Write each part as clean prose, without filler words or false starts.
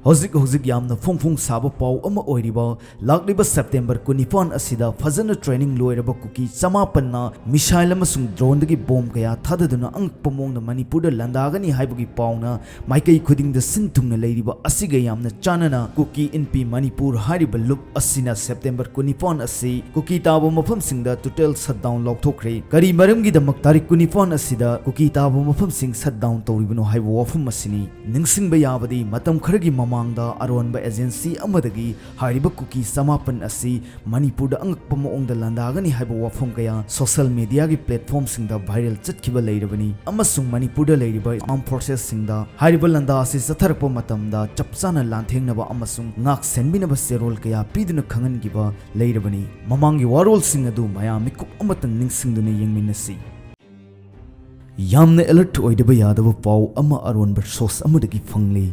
Hojik yamna phong saba pau ama oiriba lakliba September 24 asida fazana training loiraba kuki chamapanna missile amasung drone dagi bomb kaya thadaduna angpamongna Manipur landagani haibagi pauna maikai khuding da sintungna leiriba asiga yamna chanana kuki NP Manipur hariba loop asina September 24 asi kuki taba mafam singda total shutdown laothokhre kari maramgi damak tarik 24 asida kuki taba mafam sing shutdown tawribano haiba wafum asini ningsingba yabadi matam kharagi mamangda aronba agency amadagi hariba kuki samapan asi Manipur da angakpa maongda landagani haiba wafum kaya social media gi platform singda viral chatkiba leirabani amasung Manipur da leiriba armed forces singda hariba landa asi satharpa matamda chapchana lanthengnaba amasung ngak senbinaba serol kaya piduna khangangiba leirabani mamangi warol sing adu maya mikup amatan ningsingduna yengminasi yamna alert oidaba yadaba pau ama aronba source amadagi phangli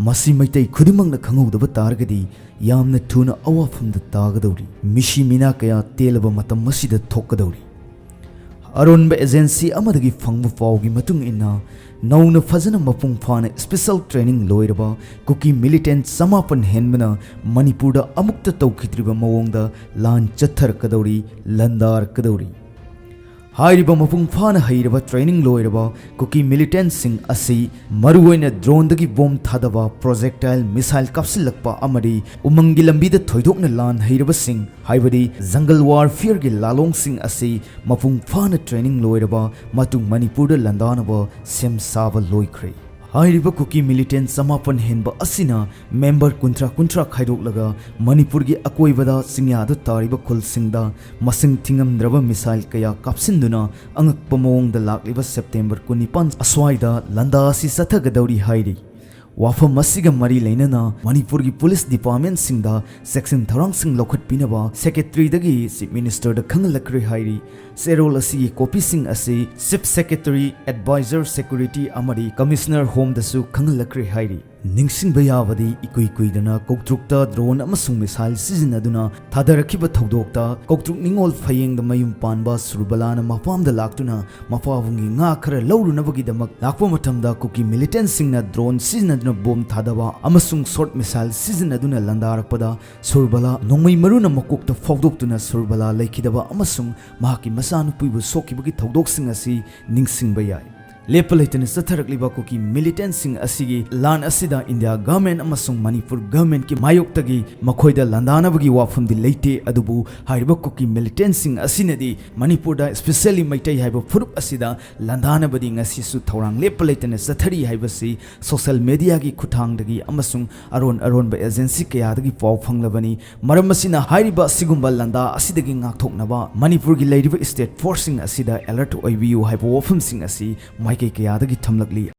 masi maitai khudimangna khangudaba targadi yamna thuna awafamda tagadawri mishi mina kaya telaba matam masida thokadawri aronba agency amadagi phangbu pawgi matung inna nauna fazana mapung phana special training loiraba kuki militant samapan henbana Manipur da amukta tawkhitriba mawongda lan chathar kadawri landar kadawri Hairiba mapung phana hairiba training loiraba kuki militant sing asi maruoina drone dagi bomb thadaba projectile missile kapsilakpa amadi umangi lambi da thoidokna lan hairiba sing haibadi jungle warfare gi lalong sing asi mapung phana training loiraba matung Manipur da landanaba sem saba loikhre Hairiba kuki militant samapan henba asina member kuntra khaidok Manipur gi akoibada singyada tariba khul singda masing thingamdraba missile kaya kapsinduna angakpa mawongda lakliba September 25 aswaida landa si sathagadauri hairi wafam masiga mari leinana Manipur gi police department singda section tharang sing lokhat pinaba secretary dagi chief minister da khangalakri hairi serol asi copy sing asi chief secretary advisor security amari commissioner home dasu khangalakri hairi ningsing bayabadi ikui kuidana koktrukta drone amasung missile sizinaduna thadarakhiba thodokta koktruk ningol phayeng da mayum panba surbalana mapamda laktuna mapawungi nga khara laurunabagi damak lakpa matamda kuki militant singna drone sizinaduna bomb thadaba amasung short missile sizinaduna landarakpada surbala nongmai maruna makokta fawdoktuna surbala laikidaba amasung mahaki masanupuibu sokibagi thodok asi ningsing bayai Lepalaitana satharakliba kuki militant sing asigi lan asida India government amasung Manipur government ki mayoktagi makhoida landanabagi wafamdi leite adubu hariba kuki militant sing asinadi Manipur da especially maitai haiba furup asida landanabadi ngasi su thorang lepalaitana sathari haibasi social media gi khuthangdagi amasung aron ba agency kayadagi paw phanglabani maram asina hariba sigumba landa asidagi ngakthoknaba Manipur gi leiriba state forcing asida alert oibiu haiba wafam sing asi Maikai kayadagi thamlakli